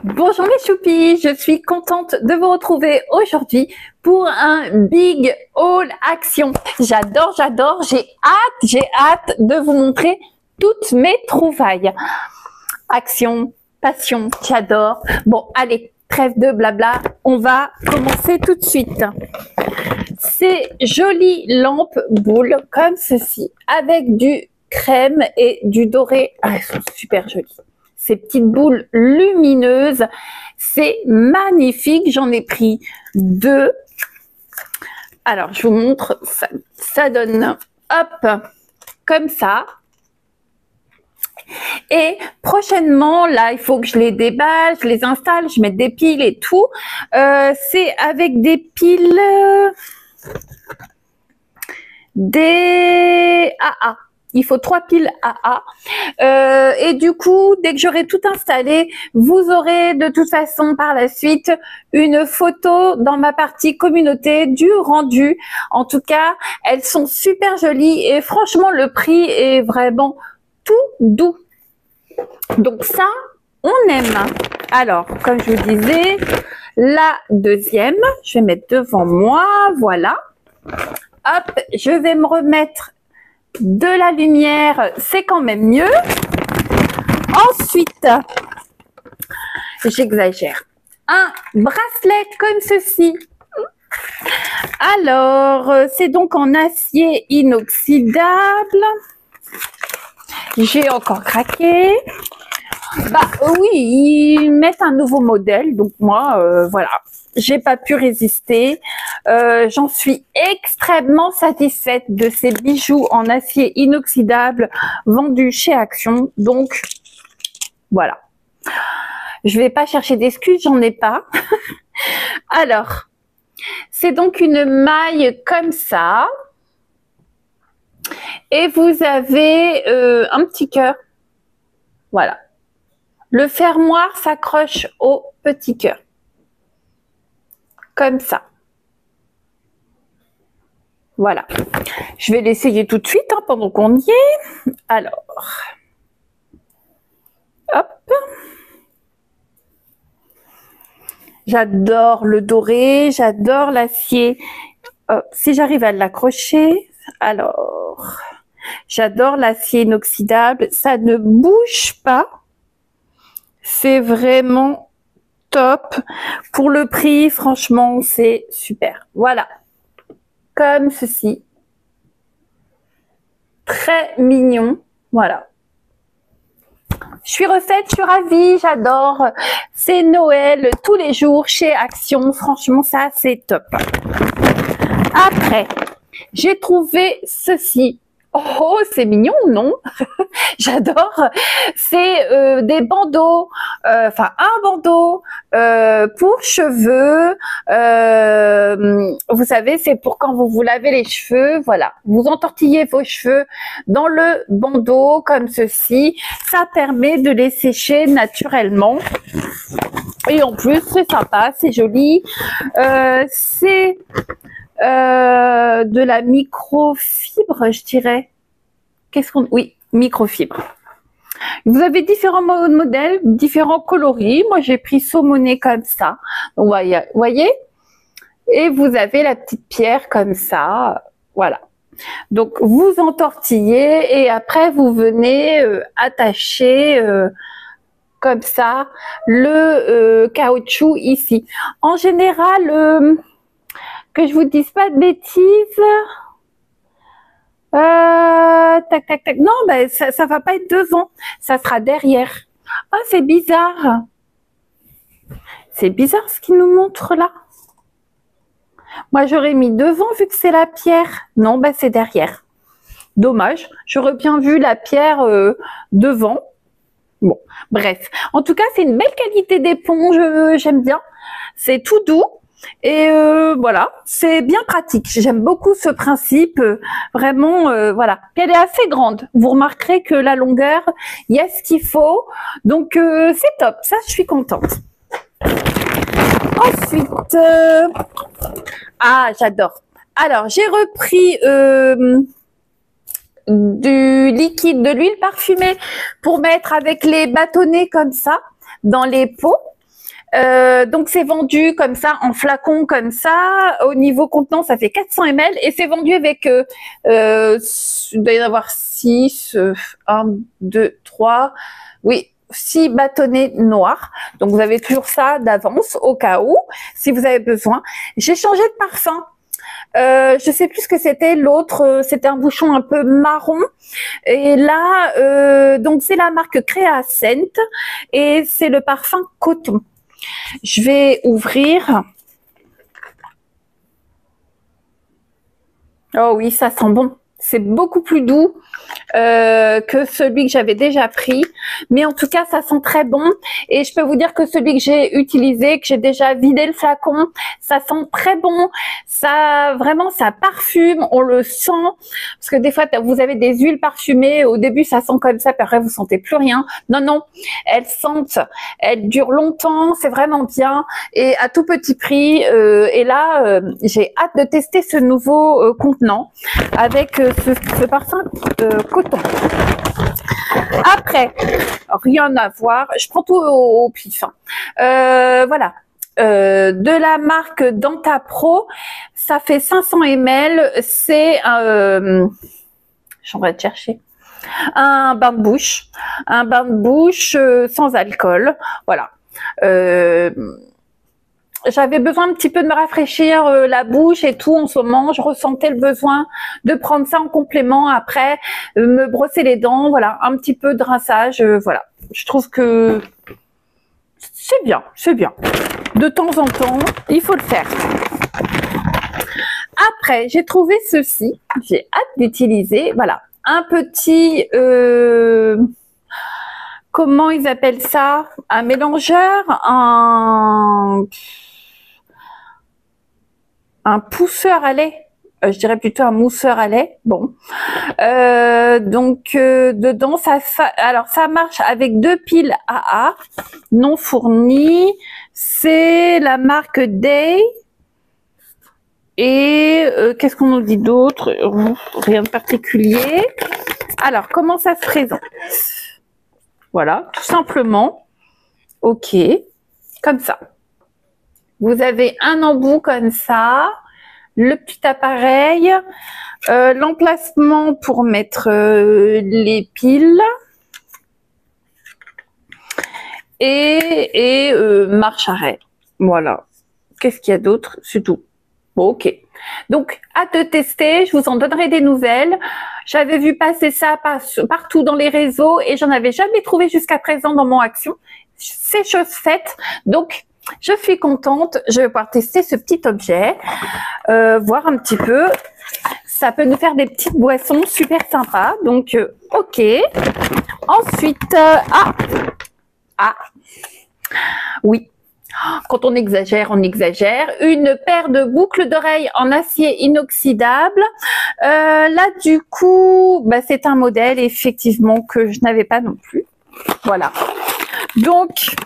Bonjour les choupis, je suis contente de vous retrouver aujourd'hui pour un big haul action. J'adore, j'ai hâte de vous montrer toutes mes trouvailles. Action, passion, j'adore. Bon, allez, trêve de blabla, on va commencer tout de suite. Ces jolies lampes boules comme ceci avec du crème et du doré. Ah, elles sont super jolies. Ces petites boules lumineuses, c'est magnifique. J'en ai pris deux. Alors, je vous montre, ça donne, hop, comme ça. Et prochainement, là, il faut que je les déballe, je les installe, je mette des piles et tout. C'est avec des piles, des AA. Il faut 3 piles AA. Et du coup, dès que j'aurai tout installé, vous aurez de toute façon par la suite une photo dans ma partie communauté du rendu. En tout cas, elles sont super jolies et franchement, le prix est vraiment tout doux. Donc ça, on aime. Alors, comme je vous disais, la deuxième, je vais mettre devant moi, voilà. Hop, je vais me remettre de la lumière, c'est quand même mieux. Ensuite, j'exagère, un bracelet comme ceci. Alors, c'est donc en acier inoxydable. J'ai encore craqué. Bah oui, ils mettent un nouveau modèle, donc moi, voilà. J'ai pas pu résister. J'en suis extrêmement satisfaite de ces bijoux en acier inoxydable vendus chez Action. Donc, voilà. Je vais pas chercher d'excuses, j'en ai pas. Alors, c'est donc une maille comme ça. Et vous avez un petit cœur. Voilà. Le fermoir s'accroche au petit cœur. Comme ça. Voilà. Je vais l'essayer tout de suite hein, pendant qu'on y est. Alors. Hop. J'adore le doré, j'adore l'acier. Si j'arrive à l'accrocher, alors. J'adore l'acier inoxydable. Ça ne bouge pas. C'est vraiment top. Pour le prix, franchement, c'est super. Voilà. Comme ceci. Très mignon. Voilà. Je suis refaite, je suis ravie, j'adore. C'est Noël tous les jours chez Action. Franchement, ça, c'est top. Après, j'ai trouvé ceci. Oh, c'est mignon, non? J'adore. C'est des bandeaux, enfin un bandeau pour cheveux. Vous savez, c'est pour quand vous vous lavez les cheveux. Voilà, vous entortillez vos cheveux dans le bandeau comme ceci. Ça permet de les sécher naturellement. Et en plus, c'est sympa, c'est joli. C'est de la microfibre, je dirais. Qu'est-ce qu'on... Oui, microfibre. Vous avez différents modèles, différents coloris. Moi, j'ai pris saumoné comme ça. Donc, voyez. Et vous avez la petite pierre comme ça. Voilà. Donc, vous entortillez et après, vous venez attacher comme ça le caoutchouc ici. En général, que je vous dise pas de bêtises. Tac, tac, tac. Non, ben, ça va pas être devant. Ça sera derrière. Ah, c'est bizarre. C'est bizarre ce qu'il nous montre là. Moi, j'aurais mis devant vu que c'est la pierre. Non, ben, c'est derrière. Dommage. J'aurais bien vu la pierre devant. Bon, bref. En tout cas, c'est une belle qualité d'éponge. J'aime bien. C'est tout doux. Et voilà, c'est bien pratique. J'aime beaucoup ce principe. Vraiment, voilà. Puis elle est assez grande. Vous remarquerez que la longueur, il y a ce qu'il faut. Donc, c'est top. Ça, je suis contente. Ensuite, ah, j'adore. Alors, j'ai repris du liquide, de l'huile parfumée pour mettre avec les bâtonnets comme ça dans les pots. Donc c'est vendu comme ça, en flacon comme ça. Au niveau contenant, ça fait 400 ml et c'est vendu avec, il doit y en avoir 6, 1, 2, 3, oui, 6 bâtonnets noirs. Donc vous avez toujours ça d'avance au cas où, si vous avez besoin. J'ai changé de parfum. Je sais plus ce que c'était l'autre, c'était un bouchon un peu marron et là donc c'est la marque Crea Scent et c'est le parfum coton. Je vais ouvrir. Oh oui, ça sent bon. C'est beaucoup plus doux que celui que j'avais déjà pris. Mais en tout cas, ça sent très bon. Et je peux vous dire que celui que j'ai utilisé, que j'ai déjà vidé le flacon, ça sent très bon. Ça, vraiment, ça parfume. On le sent. Parce que des fois, vous avez des huiles parfumées. Au début, ça sent comme ça. Puis après, vous sentez plus rien. Non, non. Elles sentent. Elles durent longtemps. C'est vraiment bien. Et à tout petit prix. Et là, j'ai hâte de tester ce nouveau contenant avec ce parfum coton. Après, rien à voir, je prends tout au pif. Voilà, de la marque Dentapro, ça fait 500 ml, c'est j'en vais te chercher. Un bain de bouche sans alcool, voilà. J'avais besoin un petit peu de me rafraîchir la bouche et tout en ce moment. Je ressentais le besoin de prendre ça en complément après, me brosser les dents, voilà, un petit peu de rinçage, voilà. Je trouve que c'est bien, c'est bien. De temps en temps, il faut le faire. Après, j'ai trouvé ceci, j'ai hâte d'utiliser, voilà, un petit... comment ils appellent ça? Un mélangeur, un pousseur à lait, je dirais plutôt un mousseur à lait. Bon, donc dedans, alors ça marche avec 2 piles AA non fournies. C'est la marque Day. Et qu'est-ce qu'on nous dit d'autre? Rien de particulier. Alors, comment ça se présente? Voilà, tout simplement. Ok, comme ça. Vous avez un embout comme ça, le petit appareil, l'emplacement pour mettre les piles et marche-arrêt. Voilà. Qu'est-ce qu'il y a d'autre? C'est tout. Bon, ok. Donc, hâte de tester. Je vous en donnerai des nouvelles. J'avais vu passer ça partout dans les réseaux et j'en avais jamais trouvé jusqu'à présent dans mon action. C'est chose faite. Donc, je suis contente, je vais pouvoir tester ce petit objet, voir un petit peu. Ça peut nous faire des petites boissons super sympas. Donc, ok. Ensuite, oui. Quand on exagère, on exagère. Une paire de boucles d'oreilles en acier inoxydable. Là, du coup, bah, c'est un modèle effectivement que je n'avais pas non plus. Voilà. Donc,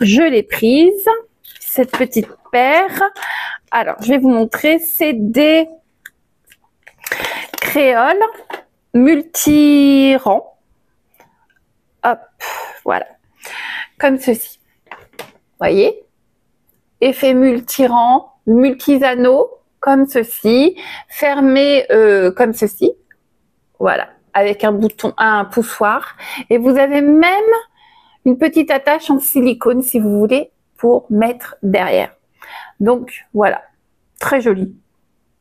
je l'ai prise, cette petite paire. Alors, je vais vous montrer. C'est des créoles multi-rangs. Hop, voilà. Comme ceci. Voyez? Effet multi-rang, multi-anneaux, comme ceci. Fermé comme ceci. Voilà. Avec un bouton, un poussoir. Et vous avez même une petite attache en silicone, si vous voulez, pour mettre derrière. Donc, voilà. Très joli.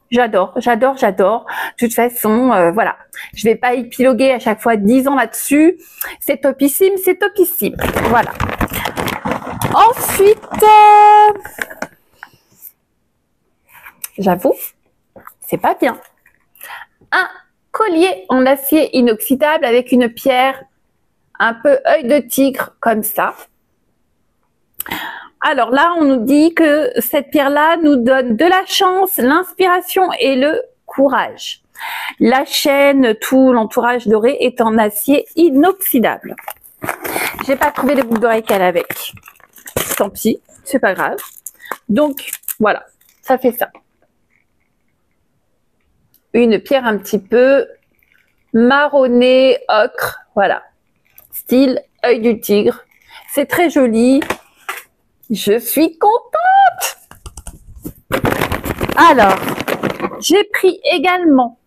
J'adore, j'adore, j'adore. De toute façon, voilà. Je vais pas épiloguer à chaque fois 10 ans là-dessus. C'est topissime, c'est topissime. Voilà. Ensuite, j'avoue, c'est pas bien. Un collier en acier inoxydable avec une pierre un peu œil de tigre comme ça. Alors là, on nous dit que cette pierre-là nous donne de la chance, l'inspiration et le courage. La chaîne, tout l'entourage doré est en acier inoxydable. J'ai pas trouvé les boucles d'oreilles qu'elle avait. Tant pis, c'est pas grave. Donc voilà, ça fait ça. Une pierre un petit peu marronnée, ocre, voilà. Style œil du tigre. C'est très joli. Je suis contente. Alors, j'ai pris également,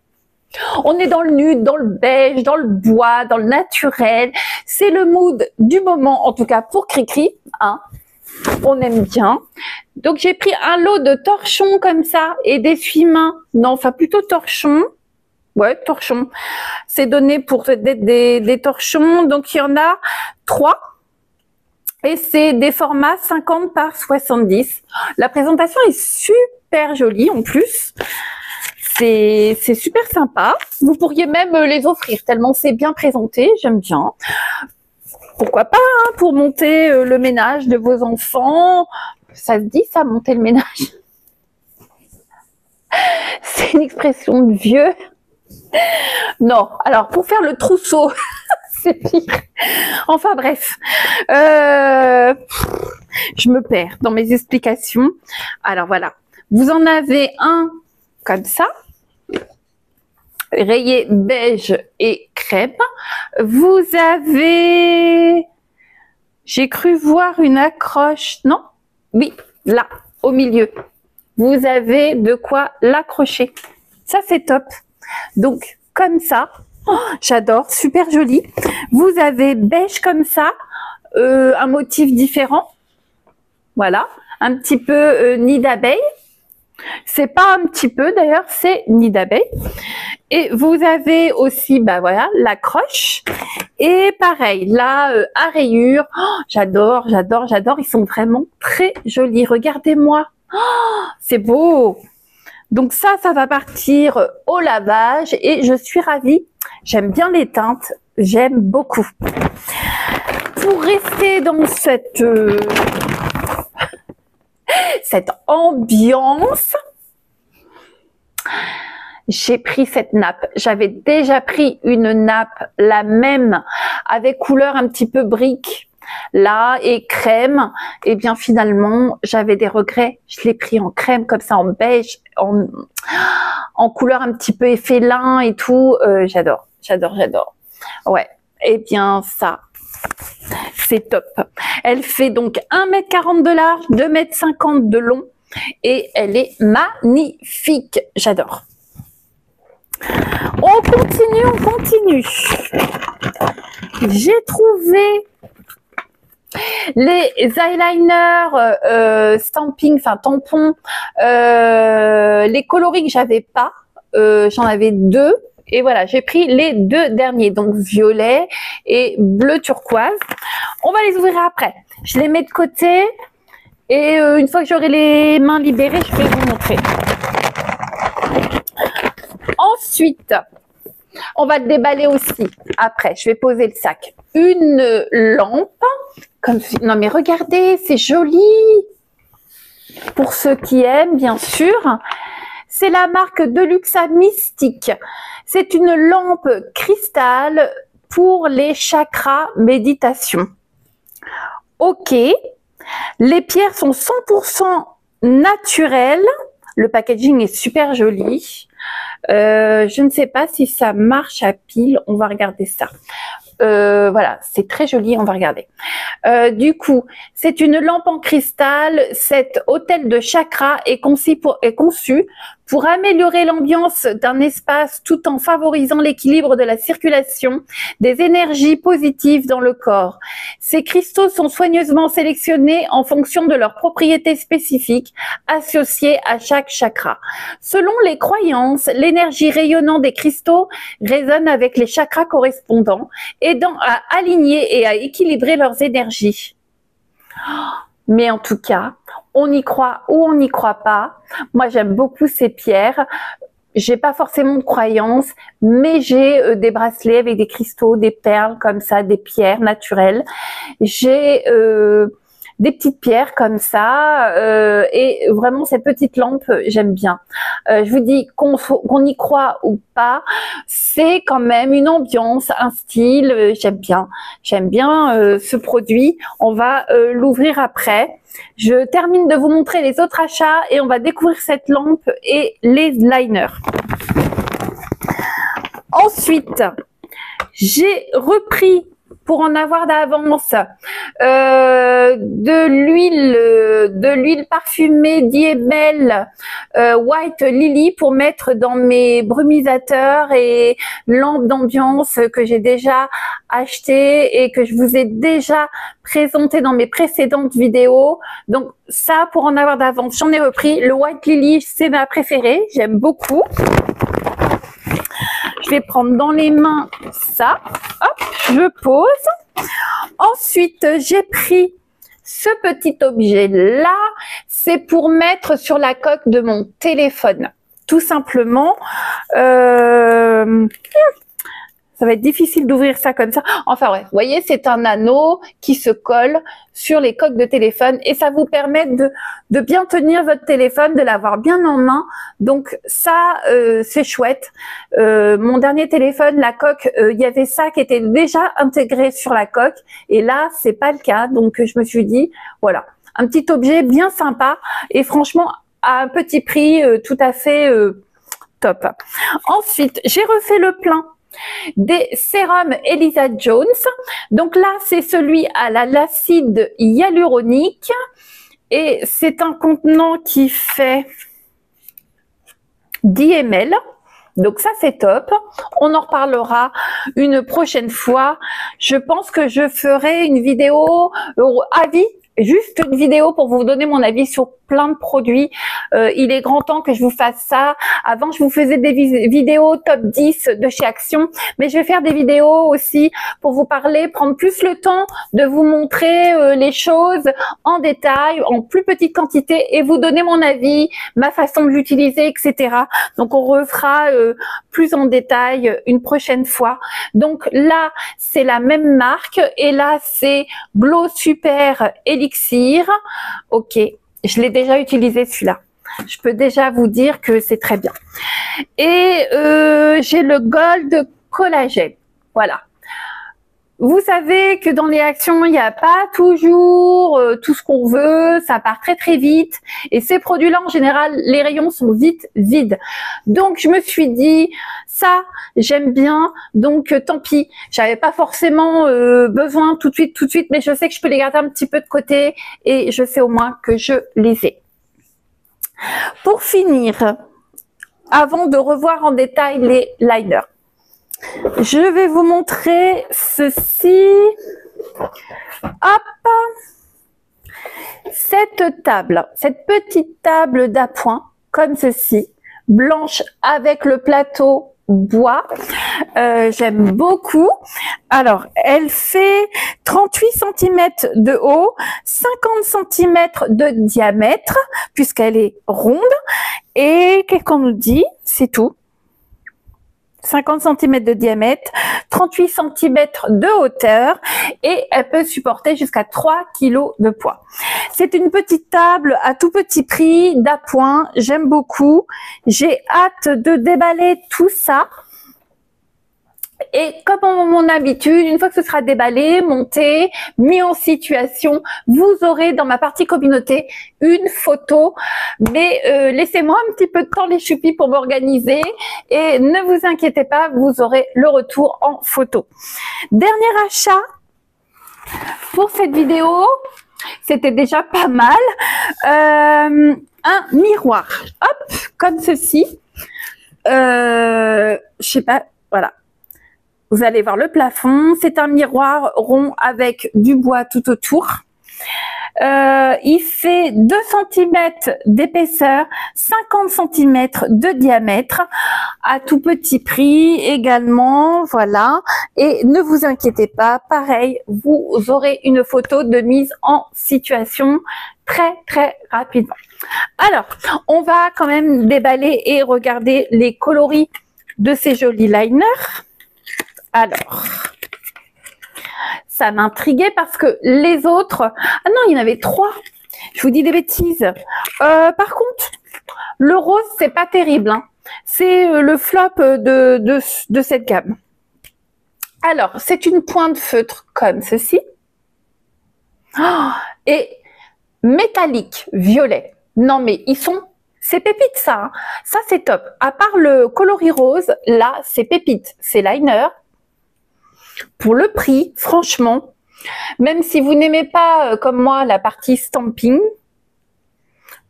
on est dans le nude, dans le beige, dans le bois, dans le naturel. C'est le mood du moment, en tout cas pour Cricri, hein. On aime bien. Donc, j'ai pris un lot de torchons comme ça et d'essuie-mains. Non, enfin plutôt torchons. Ouais, torchons. C'est donné pour des torchons. Donc, il y en a 3. Et c'est des formats 50 par 70. La présentation est super jolie en plus. C'est super sympa. Vous pourriez même les offrir tellement c'est bien présenté. J'aime bien. Pourquoi pas, hein, pour monter le ménage de vos enfants. Ça se dit ça, monter le ménage? C'est une expression de vieux. Non, alors pour faire le trousseau, c'est pire. Enfin bref, je me perds dans mes explications. Alors voilà, vous en avez un comme ça, rayé beige et crème. Vous avez, j'ai cru voir une accroche, non? Oui, là, au milieu. Vous avez de quoi l'accrocher. Ça, c'est top. Donc, comme ça, oh, j'adore, super joli. Vous avez beige comme ça, un motif différent. Voilà, un petit peu nid d'abeille. C'est pas un petit peu d'ailleurs, c'est nid d'abeille. Et vous avez aussi, bah voilà, l'accroche. Et pareil, là, à rayures. Oh, j'adore, j'adore, j'adore. Ils sont vraiment très jolis. Regardez-moi. Oh, c'est beau. Donc ça va partir au lavage et je suis ravie. J'aime bien les teintes, j'aime beaucoup. Pour rester dans cette ambiance, j'ai pris cette nappe. J'avais déjà pris une nappe, la même, avec couleur un petit peu brique. Là, et crème, et bien finalement, j'avais des regrets. Je l'ai pris en crème, comme ça, en beige, en couleur un petit peu effet lin et tout. J'adore, j'adore, j'adore. Ouais, et bien ça, c'est top. Elle fait donc 1,40 m de large, 2,50 m de long, et elle est magnifique. J'adore. On continue, on continue. J'ai trouvé les eyeliners stamping, enfin tampons, les coloris que j'avais pas, j'en avais 2 et voilà, j'ai pris les 2 derniers, donc violet et bleu turquoise. On va les ouvrir après. Je les mets de côté et une fois que j'aurai les mains libérées, je vais vous montrer. Ensuite, on va le déballer aussi. Après, je vais poser le sac. Une lampe. Comme... Non mais regardez, c'est joli. Pour ceux qui aiment, bien sûr. C'est la marque Deluxa Mystique. C'est une lampe cristal pour les chakras méditation. Ok. Les pierres sont 100% naturelles. Le packaging est super joli. Je ne sais pas si ça marche à pile. On va regarder ça. Voilà, c'est très joli, on va regarder. Du coup, c'est une lampe en cristal. Cet hôtel de chakra est conçu pour améliorer l'ambiance d'un espace tout en favorisant l'équilibre de la circulation des énergies positives dans le corps. Ces cristaux sont soigneusement sélectionnés en fonction de leurs propriétés spécifiques associées à chaque chakra. Selon les croyances, l'énergie rayonnante des cristaux résonne avec les chakras correspondants, aidant à aligner et à équilibrer leurs énergies. Mais en tout cas, on y croit ou on n'y croit pas. Moi, j'aime beaucoup ces pierres. J'ai pas forcément de croyances, mais j'ai des bracelets avec des cristaux, des perles comme ça, des pierres naturelles. J'ai des petites pierres comme ça et vraiment cette petite lampe, j'aime bien. Je vous dis qu'on y croit ou pas, c'est quand même une ambiance, un style. J'aime bien ce produit. On va l'ouvrir après. Je termine de vous montrer les autres achats et on va découvrir cette lampe et les liners. Ensuite, j'ai repris pour en avoir d'avance, de l'huile parfumée DML White Lily pour mettre dans mes brumisateurs et lampes d'ambiance que j'ai déjà acheté et que je vous ai déjà présenté dans mes précédentes vidéos. Donc ça, pour en avoir d'avance, j'en ai repris. Le White Lily, c'est ma préférée, j'aime beaucoup. Je vais prendre dans les mains ça. Hop, je pose. Ensuite, j'ai pris ce petit objet-là. C'est pour mettre sur la coque de mon téléphone. Tout simplement. Ça va être difficile d'ouvrir ça comme ça. Enfin ouais, vous voyez, c'est un anneau qui se colle sur les coques de téléphone et ça vous permet de bien tenir votre téléphone, de l'avoir bien en main. Donc ça, c'est chouette. Mon dernier téléphone, la coque, il y avait ça qui était déjà intégré sur la coque et là, c'est pas le cas. Donc je me suis dit, voilà, un petit objet bien sympa et franchement, à un petit prix tout à fait top. Ensuite, j'ai refait le plein des sérums Elisa Jones. Donc là, c'est celui à l'acide hyaluronique et c'est un contenant qui fait 10 ml. Donc ça, c'est top. On en reparlera une prochaine fois. Je pense que je ferai une vidéo avis. Juste une vidéo pour vous donner mon avis sur plein de produits. Il est grand temps que je vous fasse ça. Avant, je vous faisais des vidéos top 10 de chez Action, mais je vais faire des vidéos aussi pour vous parler, prendre plus le temps de vous montrer les choses en détail, en plus petite quantité et vous donner mon avis, ma façon de l'utiliser, etc. Donc, on refera plus en détail une prochaine fois. Donc là, c'est la même marque et là, c'est Glow Super Elixir. Ok, je l'ai déjà utilisé celui-là. Je peux déjà vous dire que c'est très bien. Et j'ai le Gold Collagène. Voilà. Vous savez que dans les actions, il n'y a pas toujours tout ce qu'on veut, ça part très très vite. Et ces produits-là, en général, les rayons sont vite vides. Donc, je me suis dit, ça, j'aime bien, donc tant pis. J'avais pas forcément besoin tout de suite, mais je sais que je peux les garder un petit peu de côté et je sais au moins que je les ai. Pour finir, avant de revoir en détail les liners, je vais vous montrer ceci. Hop, cette table, cette petite table d'appoint, comme ceci, blanche avec le plateau bois. J'aime beaucoup. Alors, elle fait 38 cm de haut, 50 cm de diamètre, puisqu'elle est ronde. Et qu'est-ce qu'on nous dit? C'est tout. 50 cm de diamètre, 38 cm de hauteur et elle peut supporter jusqu'à 3 kg de poids. C'est une petite table à tout petit prix d'appoint, j'aime beaucoup. J'ai hâte de déballer tout ça. Et comme en mon habitude, une fois que ce sera déballé, monté, mis en situation, vous aurez dans ma partie communauté une photo. Mais laissez-moi un petit peu de temps les chupis pour m'organiser et ne vous inquiétez pas, vous aurez le retour en photo. Dernier achat pour cette vidéo, c'était déjà pas mal. Un miroir, hop, comme ceci. Je sais pas, voilà. Vous allez voir le plafond, c'est un miroir rond avec du bois tout autour. Il fait 2 cm d'épaisseur, 50 cm de diamètre, à tout petit prix également, voilà. Et ne vous inquiétez pas, pareil, vous aurez une photo de mise en situation très très rapidement. Alors, on va quand même déballer et regarder les coloris de ces jolis liners. Alors, ça m'intriguait parce que les autres... Ah non, il y en avait 3. Je vous dis des bêtises. Par contre, le rose, c'est pas terrible, hein. C'est le flop de cette gamme. Alors, c'est une pointe feutre comme ceci. Oh, et métallique, violet. Non, mais ils sont... C'est pépite, ça. Hein. Ça, c'est top. À part le coloris rose, là, c'est pépite. C'est liner. Pour le prix, franchement, même si vous n'aimez pas, comme moi, la partie stamping,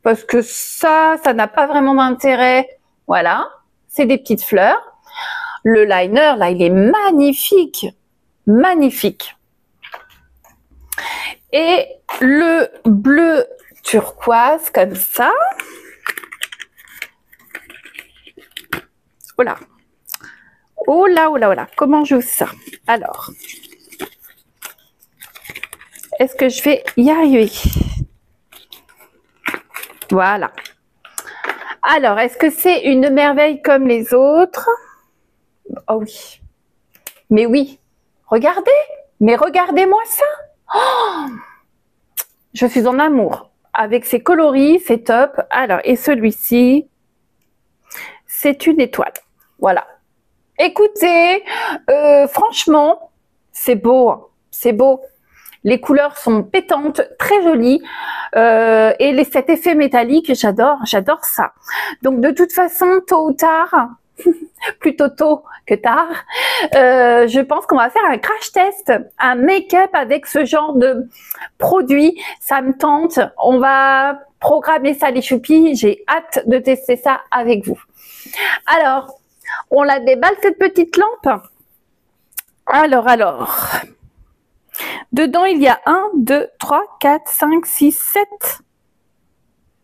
parce que ça n'a pas vraiment d'intérêt. Voilà, c'est des petites fleurs. Le liner, là, il est magnifique. Magnifique. Et le bleu turquoise, comme ça. Oh là. Oh là, oh là, oh là. Comment j'ouvre ça? Alors. Est-ce que je vais y arriver? Voilà. Alors, est-ce que c'est une merveille comme les autres? Oh oui. Mais oui. Regardez. Mais regardez-moi ça. Oh, je suis en amour. Avec ces coloris, c'est top. Alors, et celui-ci, c'est une étoile. Voilà. Écoutez, franchement, c'est beau. C'est beau. Les couleurs sont pétantes, très jolies. Et cet effet métallique, j'adore ça. Donc, de toute façon, tôt ou tard, plutôt tôt que tard, je pense qu'on va faire un crash test, un make-up avec ce genre de produit. Ça me tente. On va programmer ça les choupis. J'ai hâte de tester ça avec vous. Alors, on la déballe cette petite lampe. Alors. Dedans, il y a 1, 2, 3, 4, 5, 6, 7.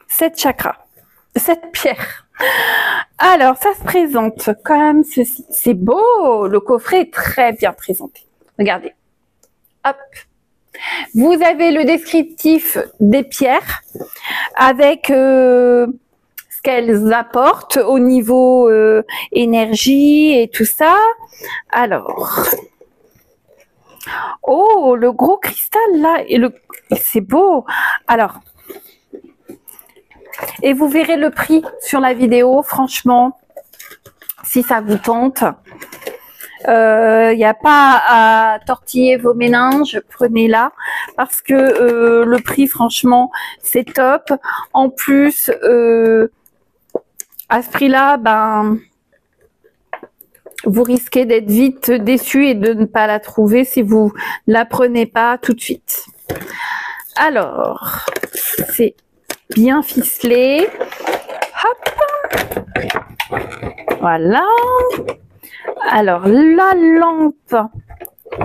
7 chakras. 7 pierres. Alors, ça se présente comme ceci. C'est beau. Le coffret est très bien présenté. Regardez. Hop. Vous avez le descriptif des pierres avec ce qu'elles apportent au niveau énergie et tout ça. Alors, oh, le gros cristal là, c'est beau. Alors, et vous verrez le prix sur la vidéo, franchement, si ça vous tente. Il n'y a pas à tortiller vos méninges, prenez-la, parce que le prix, franchement, c'est top. En plus, à ce prix-là, ben, vous risquez d'être vite déçu et de ne pas la trouver si vous la prenez pas tout de suite. Alors, c'est bien ficelé. Hop. Voilà. Alors, la lampe.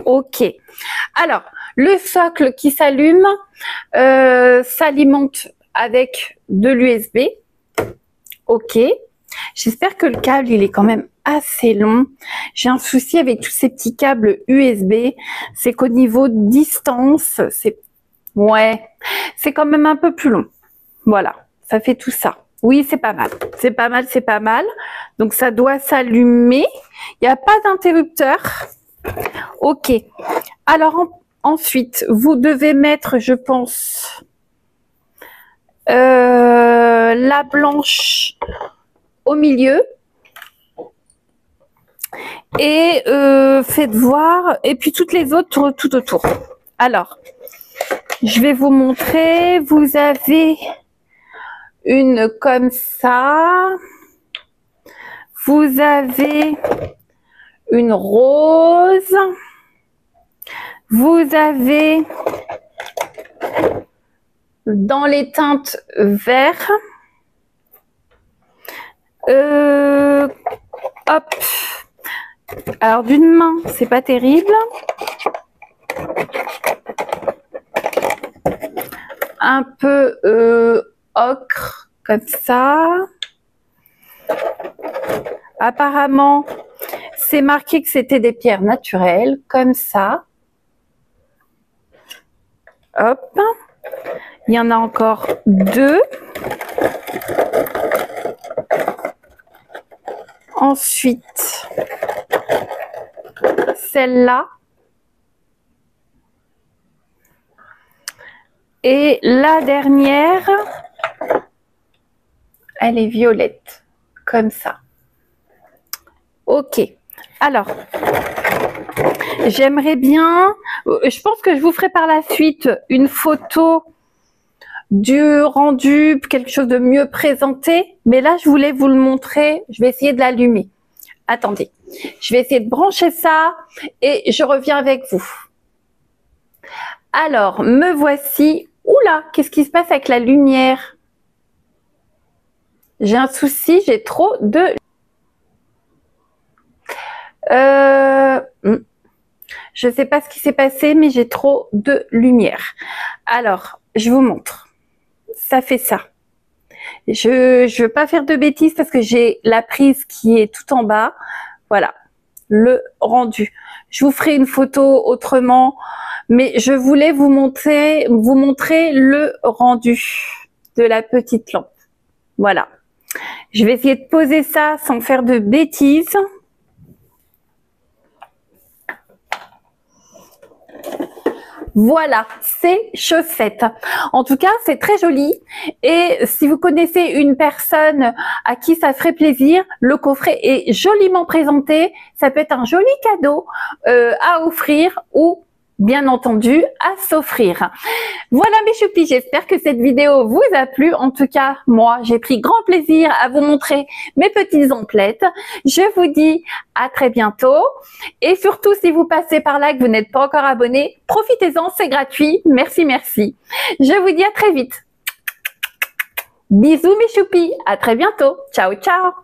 OK. Alors, le socle qui s'allume s'alimente avec de l'USB. OK. J'espère que le câble, il est quand même assez long. J'ai un souci avec tous ces petits câbles USB. C'est qu'au niveau de distance, c'est quand même un peu plus long. Voilà, ça fait tout ça. Oui, c'est pas mal. C'est pas mal, c'est pas mal. Donc, ça doit s'allumer. Il n'y a pas d'interrupteur. OK. Alors, ensuite, vous devez mettre, je pense, la blanche au milieu. Et faites voir. Et puis, toutes les autres tout autour. Alors, je vais vous montrer. Vous avez une comme ça. Vous avez une rose. Vous avez dans les teintes vert. Hop. Alors d'une main, c'est pas terrible. Un peu ocre, comme ça. Apparemment, c'est marqué que c'était des pierres naturelles, comme ça. Hop. Il y en a encore 2. Ensuite, celle-là. Et la dernière, elle est violette, comme ça. OK. Alors, j'aimerais bien, je pense que je vous ferai par la suite une photo du rendu, quelque chose de mieux présenté. Mais là, je voulais vous le montrer. Je vais essayer de l'allumer. Attendez, je vais essayer de brancher ça et je reviens avec vous. Alors, me voici. Oula, qu'est-ce qui se passe avec la lumière? J'ai un souci, j'ai trop de... Je ne sais pas ce qui s'est passé, mais j'ai trop de lumière. Alors, je vous montre. Ça fait ça. Je ne veux pas faire de bêtises parce que j'ai la prise qui est tout en bas. Voilà, le rendu. Je vous ferai une photo autrement, mais je voulais vous montrer le rendu de la petite lampe. Voilà. Je vais essayer de poser ça sans faire de bêtises. Voilà, c'est chaussette. En tout cas, c'est très joli. Et si vous connaissez une personne à qui ça ferait plaisir, le coffret est joliment présenté. Ça peut être un joli cadeau à offrir ou bien entendu à s'offrir. Voilà mes choupis, j'espère que cette vidéo vous a plu. En tout cas, moi, j'ai pris grand plaisir à vous montrer mes petites emplettes. Je vous dis à très bientôt. Et surtout, si vous passez par là et que vous n'êtes pas encore abonné, profitez-en, c'est gratuit. Merci, merci. Je vous dis à très vite. Bisous mes choupis, à très bientôt. Ciao, ciao.